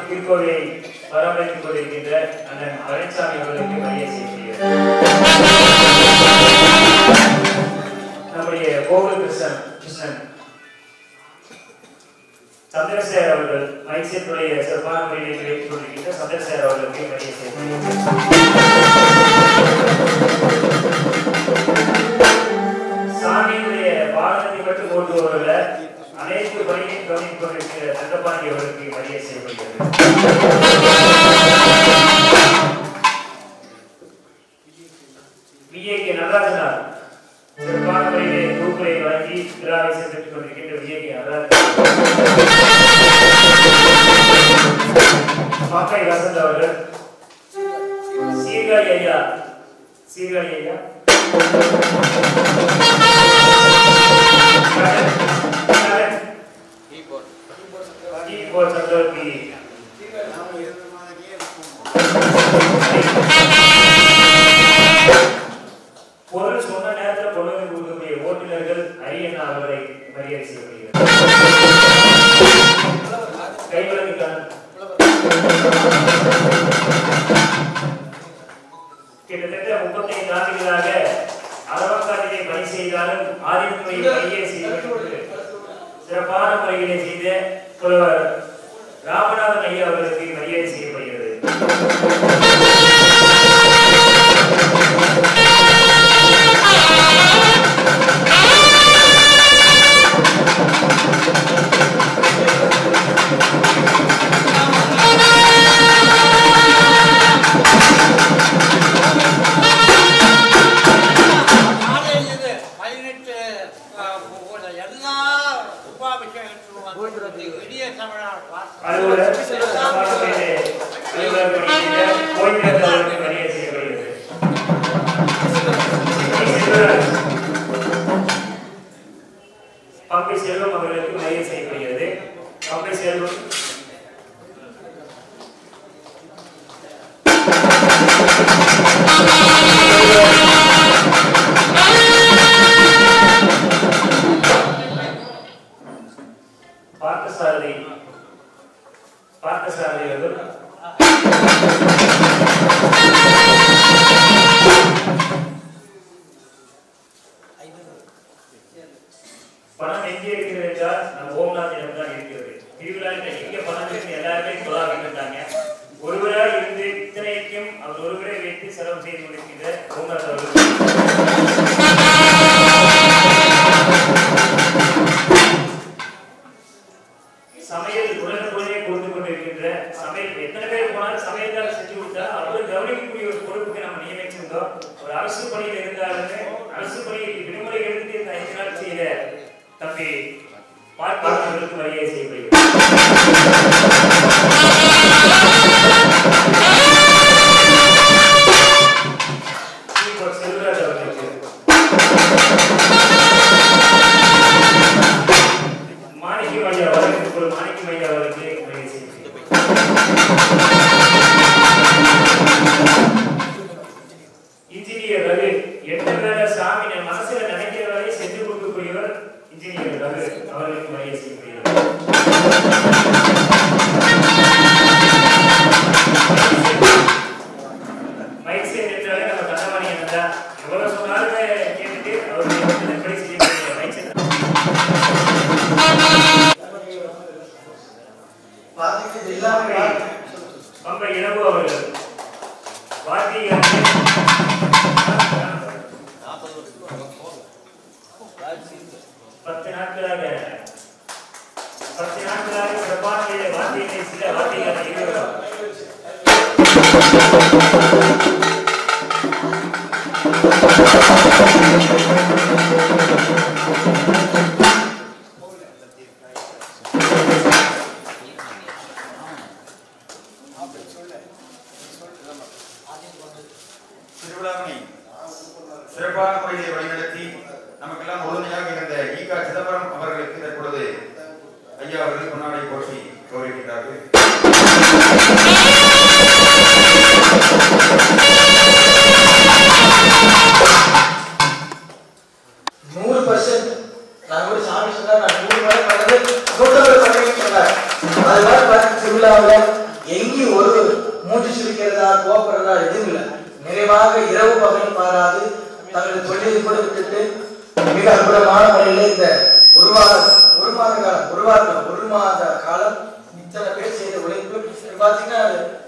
திருக்கோவிலை பராமரித்துக் கொண்டிருக்கின்ற அண்ணன் பழனிசாமி அவர்களுக்கு மரியாதை செய்யப்படுகிறது. நம்முடைய கோவில் கிருஷ்ணன் சந்திரசேகர் அவர்கள் மைசூருடைய சிறப்பான முறையில் வைத்துக் கொண்டிருக்கின்ற சந்திரசேகர் அவர்களுக்கு மரியாதை செய்யப்படுகிறது. சாமியுடைய பாரதத்தை மட்டும் கொண்டு வருவதில் அனைத்து பணியையும் கவனித்துக் கொண்டிருக்கிற தங்கப்பாண்டி அவர்களுக்கு மரியாதை செய்யப்படுகிறது. விஏகே நடராஜனார் சிறப்பான முறையிலே தொகுப்புரை வழங்கி விழாவை சேர்த்துக் கொண்டிருக்கின்ற விஏகே நடராஜன் மாக்காய் வசந்த் அவர்கள் சீர்காழி ஐயா சக்கரவர்த்தி பொருள் சொன்ன நேரத்தில் கொண்டு வந்து கொடுக்கக்கூடிய ஓட்டுநர்கள் அரியண்ணா அவர்களை மரியாதை செய்யப்படுகிறது. கைவிளக்குக்கான கிட்டத்தட்ட 35 ஆண்டுகளாக அளவக்காட்டிலே பணி செய்தாலும் ஆதினத்துறையில் பணியை செய்து சிறப்பான முறையிலே செய்த புலவர் ராமநாதன் ஐயா அவர்களுக்கு மரியாதை செய்யப்படுகிறது. பம்பை செல்வம் அவர்களுக்கு மரியாதை செய்யப்படுகிறது. பம்பை செல்வம் பார்த்தசாரதி அவர்கள் பணம் எங்கே இருக்கிறது என்றால் நம்ம ஓம்நாத்திடம் தான் இருக்கிறது. திருவிழாவில் எங்க பணம் இருக்கு எல்லாருமே சொல்லாங்க. ஒருவராக இருந்து இத்தனைக்கும் அவர் ஒருவரை வைத்து செலவு செய்து கொண்டிருக்கின்ற ஓம்நாத் அவர்கள் சமையல் உடனுக்குள்ளே கொடுத்து கொண்டிருக்கின்ற சமையல் எத்தனை பேர் போனாலும் சமையல்கார செஞ்சு கொடுத்தா அவர் கவனிக்கக்கூடிய ஒரு பொறுப்புக்கு நம்ம நியமிச்சிருந்தோம். ஒரு அரசு பணியில் இருந்தாலுமே அரசு பணியில் விடுமுறை எடுத்து இந்த 5 நாள் செய்த தம்பி பார்ப்பவர்களுக்கு மரியாதை செய்யப்படுகிறது. செல்வராஜ் அவர்களுக்கு மாணிக்கம் ஐயா அவர்களுக்கு மரியாதை செய்யப்படுகிறது. இன்ஜினியர் ரவி எந்த வேலை சாமி மனசுல நினைக்கிற வேலையை செஞ்சு கொடுக்கக்கூடியவர் இன்ஜினியர் ரவி அவர்களுக்கு மரியாதை செய்யப்படுகிறது. மைக் செட் என்றாலே நம்ம கண்ணமணி இருந்தா எவ்வளவு சொன்னாலுமே கேட்டுட்டு அவருடைய படி செய்யக்கூடிய மைக் செட் வாசித்தது எல்லாமே பம்பை இளங்கோ அவர்கள் வாத்திய 10 நாட்களாக பிரபாத்திய வாத்தியத்தை சில வாத்தியங்களை இருக்கிறோம். திருவிழாவினை சிறப்பான முறையில் வழிநடத்தி நமக்கெல்லாம் உறுதுணையாக இருந்த ஈகா சிதம்பரம் அவர்களுக்கு தற்பொழுது ஐயா அவர்கள் பொன்னாடை போற்றி கௌரவிக்கிறார்கள். 100% நான் ஒரு சாமி சொன்னார், நான் 100 முறை பண்ணது 100 பண்ணுவேன்னு சொன்னார். அது மாதிரி பார்த்து திருவிழாவில் எங்கேயும் ஒரு மூச்சு சுருக்கிறதா கோபப்படுறதா எதுவும் இல்லை. நிறைவாக இரவு பகல் பாராது தங்களுடைய தொழிலை கூட விட்டுட்டு மிக அற்புதமான முறையில் இந்த ஒரு மாத காலம் இத்தனை பேர் செய்த உழைப்பு பார்த்தீங்கன்னா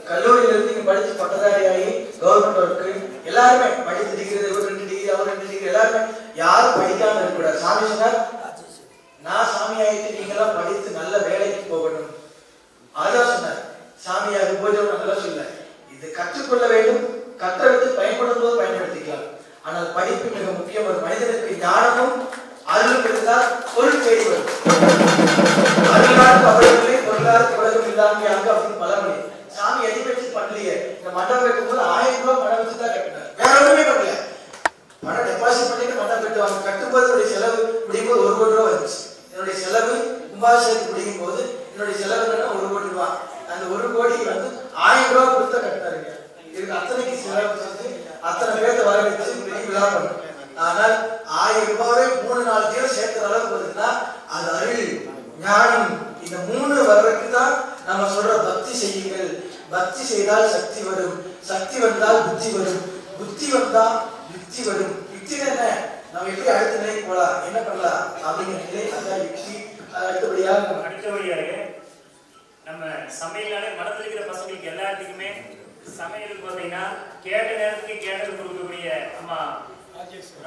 கல்லூரியிலிருந்து நீங்க படிச்சு பட்டதாரியாகி கவர்மெண்ட் ஒர்க்கு எல்லாருமே படித்து டிகிரி, ஒரு 2 டிகிரி, அவர் 2 டிகிரி, எல்லாருமே யாரும் படிக்காம இருக்கக்கூடாது. சாமி சொன்னார், நான் சாமி ஆகிட்டு நீங்க எல்லாம் படித்து நல்ல வேலைக்கு போகணும். அதான் சொன்னார். சாமியாக பூஜை நல்லா சொல்ல, இது கற்றுக்கொள்ள வேண்டும். கற்றெடுத்து பயன்படும் போது பயன்படுத்திக்கலாம். ஆனால் படிப்பு மிக முக்கியம். ஒரு மனிதனுக்கு ஞானமும் அருளும் இருந்தால் பொருள் தேடி வரும். அருளாருக்கு அவர்களே பொருளாருக்கு உலகம் இல்லாம அங்க அப்படின்னு பழமொழி. சாமி எதிர்த்து பண்ணலையே. இந்த மண்டபம் கட்டும்போது 1000 ரூபாய் பணம் வச்சு தான் கட்டினார், வேற ஒண்ணுமே பண்ணல. பணம் டெபாசிட் பண்ணிட்டு மண்டபம் கட்டுவாங்க. கட்டும்போது செலவு முடியும் போது 1 கோடி ரூபாய் வந்துச்சு. என்னுடைய செலவு கும்பாபிஷேகத்துக்கு முடியும் போது என்னுடைய செலவு 1 கோடி ரூபாய். அந்த 1 கோடி வந்து 1000 ரூபாய் கொடுத்த கட்டினாருங்க. இதுக்கு அத்தனைக்கு செலவு செஞ்சு அத்தனை பேர்த்த வர வச்சு விழா பண்ணும். ஆனால் 1000 ரூபாவை 3-4 பேர் சேர்க்கிற அளவுக்கு வருதுன்னா அது அருள், ஞானம். இந்த 3 வர்றதுக்கு தான் நம்ம சொல்ற பக்தி செய்யுங்கள். பக்தி செய்தால் சக்தி வரும், சக்தி வந்தால் புத்தி வரும், புத்தி வந்தா யுக்தி வரும். யுக்தி என்ன? நம்ம எப்படி அடுத்த நிலைக்கு போலாம், என்ன பண்ணலாம் அப்படிங்கிற நிலை, அதான் யுக்தி. அடுத்தபடியாக நம்ம சமையலாலே மனத்தில் இருக்கிற பசங்களுக்கு எல்லாத்துக்குமே சமையலுக்கு பார்த்தீங்கன்னா கேட்ட நேரத்துக்கு கேட்டது கொடுக்கக்கூடிய அம்மா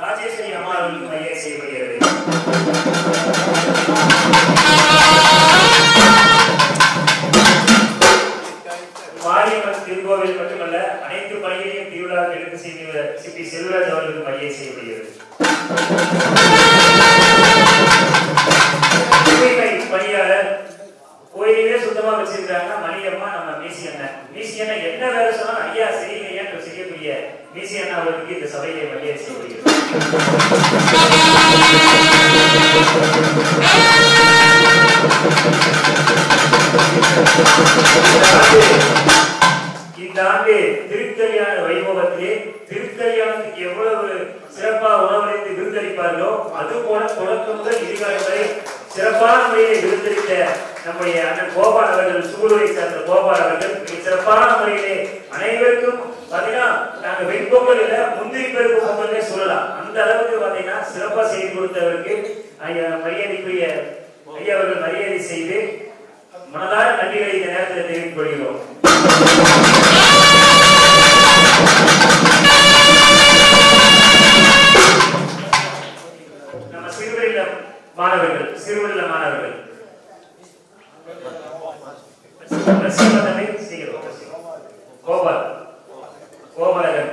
ராஜேஸ்வரி அம்மா அவர்களுக்கு மரியாதை செய்யப்படுகிறது. மாரியம்மன் திருக்கோவில் மட்டுமல்ல, அனைத்து பணிகளையும் திருவிழாவுக்கு எடுத்து செய்த சிபி செல்வராஜ் அவர்களுக்கு மரியாதை செய்யப்படுகிறது. பணியாளர் கோயிலே சுத்தமா வச்சிருக்காங்க மணியம்மா, நம்ம மீசி அண்ணா என்ன வேலை சொன்னாலும் ஐயா செய்யுங்க செய்யக்கூடிய மீசி அண்ணா அவர்களுக்கு இந்த சபையை மரியாதை செய்யப்படுகிறது. இந்த ஆண்டு திருக்கல்யாண வைபவத்திலே திருக்கல்யாணத்துக்கு எவ்வளவு சிறப்பா உணவளித்து விருந்தளிப்பார்களோ அது போல தொடக்கம் முதல் இறுதிக்காலம் வரை சிறப்பான முறையை விருந்தளித்த நம்முடைய அண்ணன் கோபால் அவர்கள், சூழலை சார்ந்த கோபால் அவர்கள் சிறப்பான முறையிலே அனைவருக்கும் பாத்தீங்கன்னா நாங்க வெண்பொங்கல் இல்ல முந்திரி பருப்பு பொங்கல்னே சொல்லலாம். அந்த அளவுக்கு பாத்தீங்கன்னா சிறப்பா செய்து கொடுத்தவருக்கு மரியாதைக்குரிய ஐயா அவர்கள் மரியாதை செய்து மனதார நன்றிகளை இந்த நேரத்தில் தெரிவித்துக் கொள்கிறோம். நம்ம சிறுவரில் மாணவர்கள் கோபாலகன்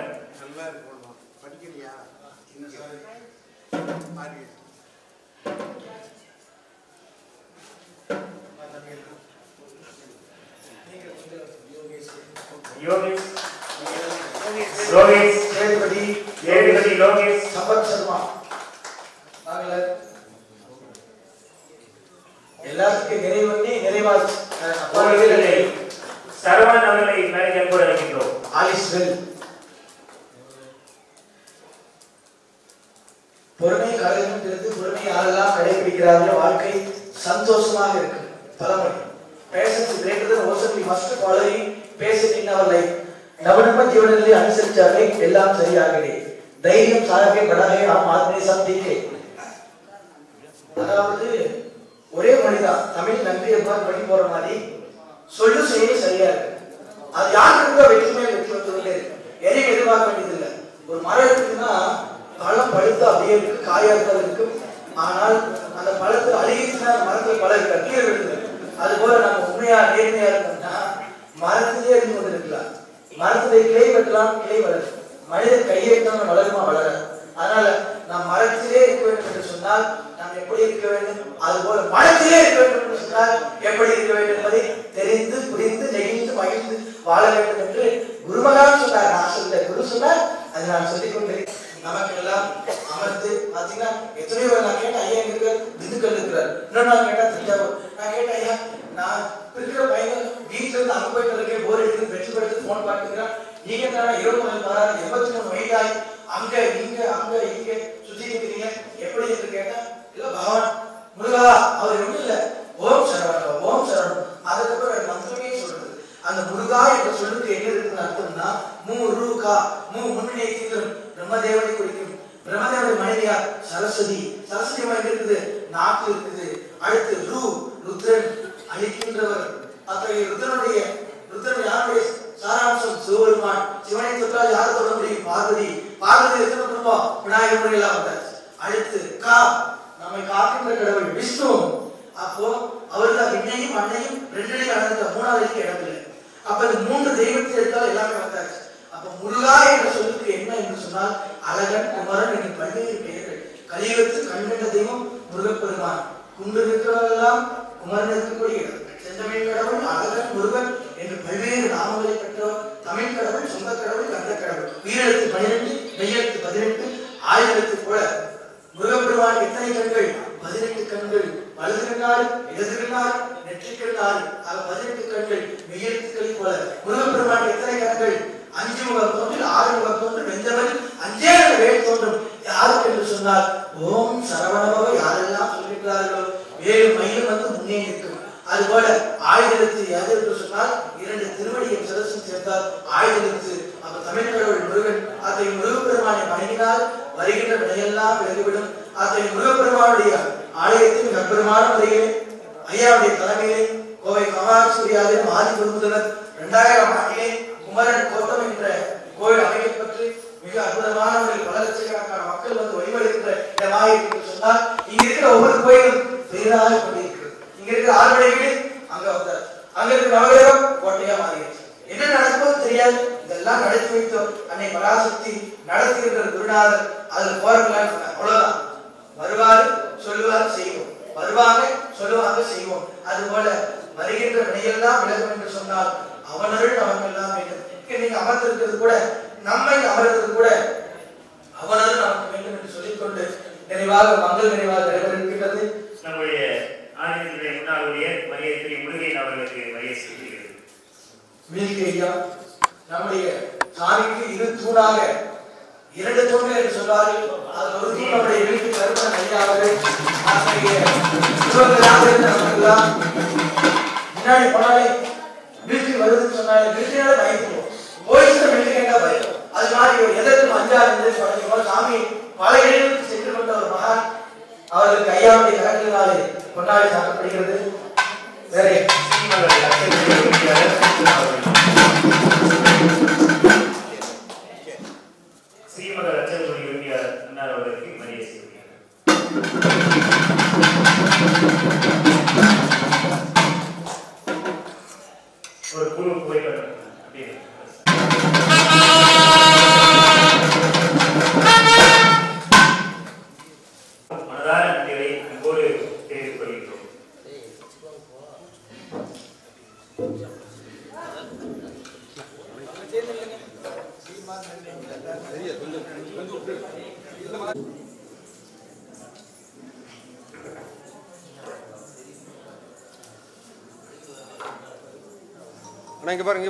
யோகேஷ் ரோகேஷ் சேதுபதி லோகேஷ் சம்பத் சர்மா எல்லாத்துக்கும் நிறைவாச்சு. சரவணன் அவர்களை மேனேஜர் கூட இருக்கின்றோம். ஆலிஸ்வெல் பொறுமை கலைஞர்களுக்கு பொறுமை யாரெல்லாம் கடைபிடிக்கிறார்களோ வாழ்க்கை சந்தோஷமாக இருக்கு. பழமொழி patience greater than ocean, we must following passion in our life. நவநம்ப ஜீவனத்தை அனுசரிச்சாலே எல்லாம் சரியாகவே. தைரியம் சாகவே படாகவே ஆம் ஆத்மே சப் தீக்கே. அதாவது ஒரே மொழிதான் தமிழ். நன்றி எவ்வாறு படி போற மாதிரி சொல்லு செய்ய சரியா இருக்கு. அது யாருக்கு வெற்றிமே வெற்றி வந்து எதையும் எதிர்பார்க்க வேண்டியதில்லை. ஒரு மரம் இருக்குன்னா பழம் பழுத்து அப்படியே இருக்கு, காயாக இருக்கு. ஆனால் அந்த பழத்தை அழுகிச்சுன்னா அந்த மரத்தில் பழம் இருக்க கீழே விழுது. அது போல நம்ம உண்மையா நேர்மையா இருக்கோம்னா மரத்திலே இருந்து கொண்டு இருக்கலாம். மரத்திலே கிளை வெட்டலாம், கிளை வளரும். மனிதன் கையை வைத்தால் வளருமா வளர. அதனால நாம் மரத்திலே இருக்க வேண்டும் என்று சொன்னால் நாம் எப்படி இருக்க வேண்டும், அது போல மரத்திலே இருக்க வேண்டும் என்று சொன்னால் எப்படி இருக்க வேண்டும் என்பதை தெரிந்து புரிந்து நெகிழ்ந்து மகிழ்ந்து வாழ வேண்டும் என்று குருமகான் சொன்னார். நான் சொல்ல குரு சொன்னார், அது நான் சொல்லிக் கொண்டிருக்கேன். நமக்கு எல்லாம் அமர்ந்து பாத்தீங்கன்னா எத்தனையோ நான் கேட்டேன், ஐயா இருக்கிற திண்டுக்கல் இருக்கிறார். இன்னொரு நாள் கேட்டா தஞ்சாவூர். நான் கேட்டேன், ஐயா நான் இருக்கிற பையன் வீட்டுல இருந்து அங்க போயிட்டு இருக்கேன், போர் எடுத்து வெற்றி படுத்து போன் பார்த்துக்கிறான். நீங்க தானே 23 வயதாகி அங்க இங்க அங்க இங்க சுத்தி இருக்கிறீங்க, எப்படி இருக்கு கேட்டா, இல்ல பகவான் முருகா அவர் ஒண்ணு இல்ல, ஓம் சரவண ஓம் சரவண. அதுக்கப்புறம் மந்திரமே சொல்றது. அந்த முருகா என்ற சொல்லுக்கு என்ன இருக்குன்னு அர்த்தம்னா முருகா, முன்னிலை தீவிரம் பிரம்மதேவனை குறிக்கும். பிரம்மதேவனுடைய மனைவியார் சரஸ்வதி. சரஸ்வதி மனைவி இருக்குது, நாக்கு இருக்குது. அடுத்து ருத்ரன் அழிக்கின்றவர். அத்தகைய ருத்ரனுடைய யாருடைய சாராம்சம் சிவபெருமான். சிவனை தொட்டால் யார் தொட முடியும்? பார்வதி. பார்வதி எத்தனை குடும்பம்? விநாயகர் முறையெல்லாம் வந்தாச்சு. அடுத்து நம்மை காக்கின்ற கடவுள் விஷ்ணு. அப்போ அவர்கள் விண்ணையும் மண்ணையும் ரெண்டிலையும் அடைந்த மூணாவதுக்கு இடமில்லை. அப்ப இந்த 3 தெய்வத்தை எடுத்தால் எல்லாமே வந்தாச்சு. அப்ப முருகா என்ற சொல்லுக்கு என்ன என்று சொன்னால் அழகன், குமரன் என்று பல்வேறு பெயர்கள். கலியுகத்தில் கண்கண்ட தெய்வம் முருகப்பெருமான். குன்று இருக்கிறவெல்லாம் குமரன் இருக்கக்கூடிய இடம். செந்தமிழ் கடவுள், அழகன், முருகன் என்று பல்வேறு நாமங்களை பெற்றவர். தமிழ் கடவுள், சொந்த கடவுள், கந்த கடவுள். உயிரெழுத்து 12, மெய்யெழுத்து 18, ஆயிரத்து போல. முருகப்பெருமான் எத்தனை கண்கள்? 18 கண்கள். வலது கண்ணாறு, இடது கண்ணாறு, நெற்றிக் கண்ணாறு. 18 கண்கள் மெய்யெழுத்துக்களை போல. முருகப்பெருமான் எத்தனை கண்கள்? 5 முகம் தோன்றில் 6 முகம் தோன்றும் வெந்தவன் 5 வேல் தோன்றும். யாருக்கு என்று சொன்னால் ஓம் சரவணபவ யாரெல்லாம் சொல்லியிருக்கிறார்களோ வேறு மயிலும் வந்து முன்னே நிற்கும். அதுபோல ஆயுதத்து எது என்று சொன்னால் 2 திருவடியும் சிரசும் சேர்ந்தால் ஆயுதத்து. அப்ப தமிழ் கடவுள் முருகன். அத்தகைய முருகப்பெருமானை வணங்கினால் வருகின்ற வினையெல்லாம் விலகிவிடும். அத்தகைய முருகப்பெருமானுடைய ஆலயத்தின் மிகப்பெருமான முறையிலே ஐயாவுடைய தலைமையிலே கோவை காமாட்சியாவின் ஆதி குருமுதல்வர் 2000 ஆண்டிலே குமரன் கோட்டம் என்ற கோயில் அமைக்கப்பட்டு மிக அற்புதமான முறையில் பல லட்சக்கணக்கான மக்கள் வந்து வழிபடுகின்ற இடமாக என்று சொன்னால் இங்க இருக்கிற ஒவ்வொரு கோயிலும் பெரிதாக கொண்டிருக்கிறது. இங்க இருக்கிற ஆறுபடை வீடு அங்க வந்தார், அங்க இருக்கிற நவகிரகம் கோட்டையா மாறிடுச்சு. என்ன நடக்குமோ தெரியாது. இதெல்லாம் நடத்தி வைத்தோம் அன்னை பராசக்தி நடத்துகின்ற குருநாதர். அதுல போறவங்களாம் அவ்வளவுதான். வருவாரு சொல்லுவாரு செய்வோம், வருவாங்க சொல்லுவாங்க செய்வோம். அது போல வருகின்ற வினையெல்லாம் விலகும் என்று சொன்னால் அவனருள் நமக்கெல்லாம் வேண்டும். நீங்க அமர்ந்திருக்கிறது கூட நம்மை அமர்ந்தது கூட அவனருள் நமக்கு வேண்டும் என்று சொல்லிக்கொண்டு நிறைவாக மங்கள் நிறைவாக நிறைவேறுகின்றது. நம்முடைய ஆதினத்துடைய முன்னாளுடைய மரியாதை முருகையன் அவர்களுக்கு மரியாதை செய்கிறது. மீல்கி ஐயா நம்முடைய சாமிக்கு 2 தூணாக 2 தூண்கள் என்று சொல்வார்கள். அது ஒரு தூண் நம்முடைய வீட்டு கருப்பன் ஐயா அவர்கள். முன்னாடி போனாலே வீட்டுக்கு வருதுன்னு சொன்னாலே வீட்டினால பயந்துவோம். போயிட்டு வீட்டுக்கு பயம். அது மாதிரி ஒரு எதற்கும் அஞ்சாறு சொல்ல சாமி பல இடங்களுக்கு சென்று கொண்ட ஒரு மகான். அவருக்கு ஐயாவுடைய கரங்களினாலே கொண்டாடி சாப்பிடப்படுகிறது. வேற ஸ்ரீமத லட்சம் உரிமையாளர் அன்னார் அவர்களுக்கு மரியாதை செய்கிறார். ஒரு குழு போய்கள் அப்படின்னு மனதார நன்றிகளை அன்போடு தெரிவித்துக் கொள்கிறோம். இங்க பாருங்க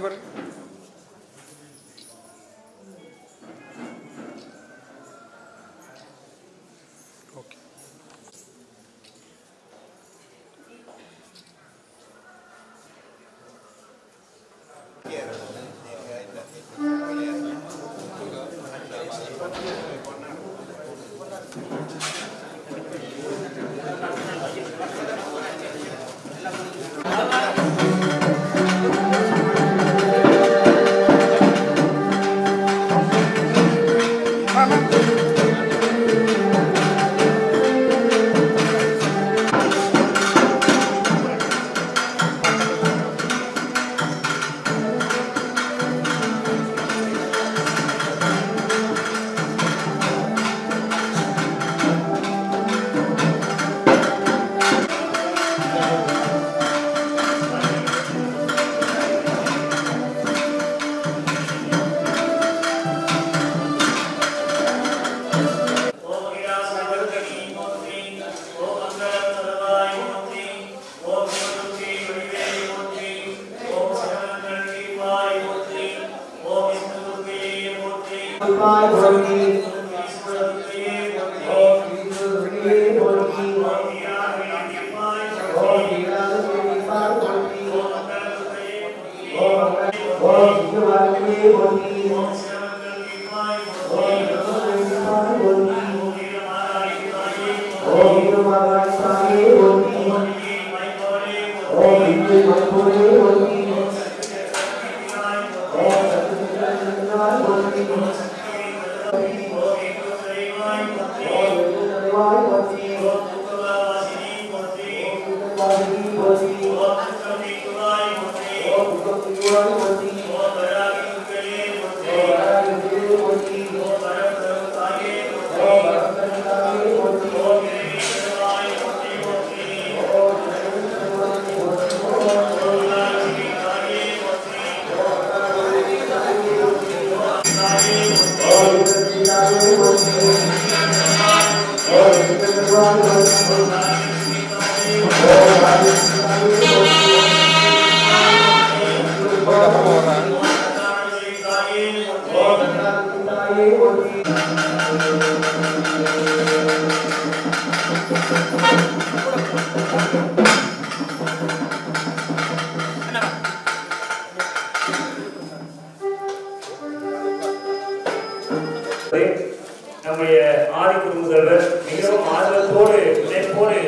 நம்முடைய ஆதிக்குரு முதல்வர் மிகவும் ஆர்வத்தோடு முனைப்போடு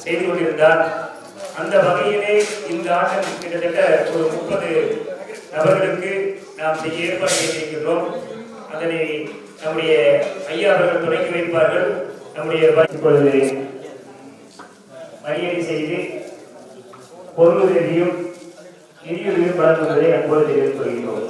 செய்து கொண்டிருந்தார். அந்த வகையிலே இந்த ஆட்டம் கிட்டத்தட்ட ஒரு 30 நபர்களுக்கு நாம் செய்ய ஏற்பாடு செய்திருக்கிறோம். அதனை நம்முடைய ஐயா அவர்கள் தொடங்கி வைப்பார்கள். நம்முடைய இப்பொழுது மரியாதை செய்து பொருளுதவியும் நிதியுதவியும் வழங்குவதை அன்போடு தெரிவித்துக் கொள்கிறோம்.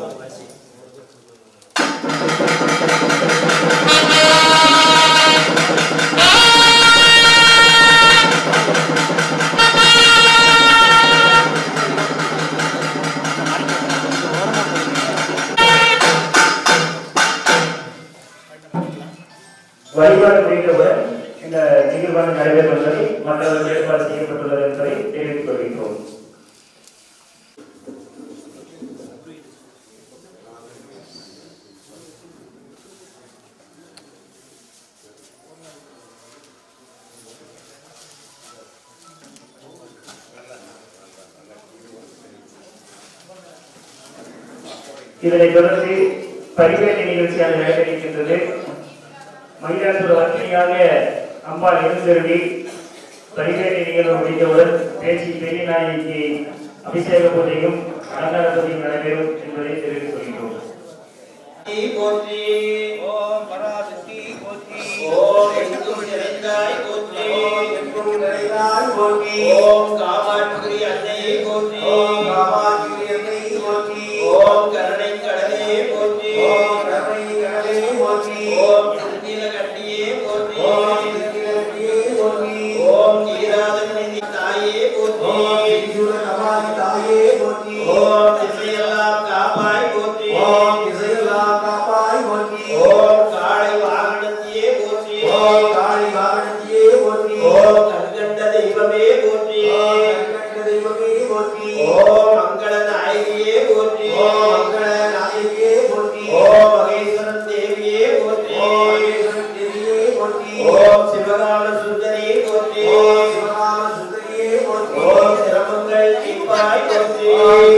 வழிபாடு முடிந்தவுடன் இந்த நிகழ்வான நடைபெறும் என்பதை மற்றவர்கள் ஏற்பாடு செய்யப்பட்டுள்ளது என்பதை தெரிவித்துக் கொள்கின்றோம். இதனைத் தொடர்ந்து பரிவேட்டை நிகழ்ச்சியாக நடைபெறுகின்றது. மயிலாடுதுறை வர்த்தனையாக அம்பாள் எழுந்தருளி பரிவேட்டை நிகழ்வு முடிந்தவுடன் பேச்சு பெரிய நாயகிக்கு அபிஷேக பூஜையும் அலங்கார பூஜையும் நடைபெறும் என்பதை தெரிவித்துக் கொள்கிறோம். ஓம் பராசக்தி போற்றி. ஓம் எங்கும் நிறைந்தாய் போற்றி. எங்கும் நிறைந்தாய் போற்றி. ஓம் காமாட்சி அன்னையை போற்றி. ஓம் காமாட்சி அன்னையை போற்றி. ஓம் கருணை கடலே போற்றி. ஓம் கருணை கடலே போற்றி. ஓம் திருநீலகண்டியே போற்றி. ஓம் திருநீலகண்டியே போற்றி. ஓம் நீராதமணி தாயே போற்றி. ஓம் திருநீலகமாதி தாயே போற்றி. ஓம் திசையெல்லாம் காப்பாய் போற்றி. ஓம் திசையெல்லாம் காப்பாய் போற்றி. ஓம் காளை வாகனத்தியே போற்றி. ஓம் காளை வாகனத்தியே போற்றி. ஓம் கண்கண்ட தெய்வமே போற்றி. ஓம் கண்கண்ட தெய்வமே போற்றி. ஓம் மங்கள நாயகியே போற்றி. ஓம் மங்கள நாயகியே போற்றி. ஓம் மகேஸ்வரன் தேவியே போற்றி. ஓம் மகேஸ்வரன் தேவியே போற்றி. ஓம் சிவகாம சுந்தரியே போற்றி. ஓம் சிவகாம சுந்தரியே போற்றி. ஓம் சிரமங்கள் தீர்ப்பாய் போற்றி. ஓம்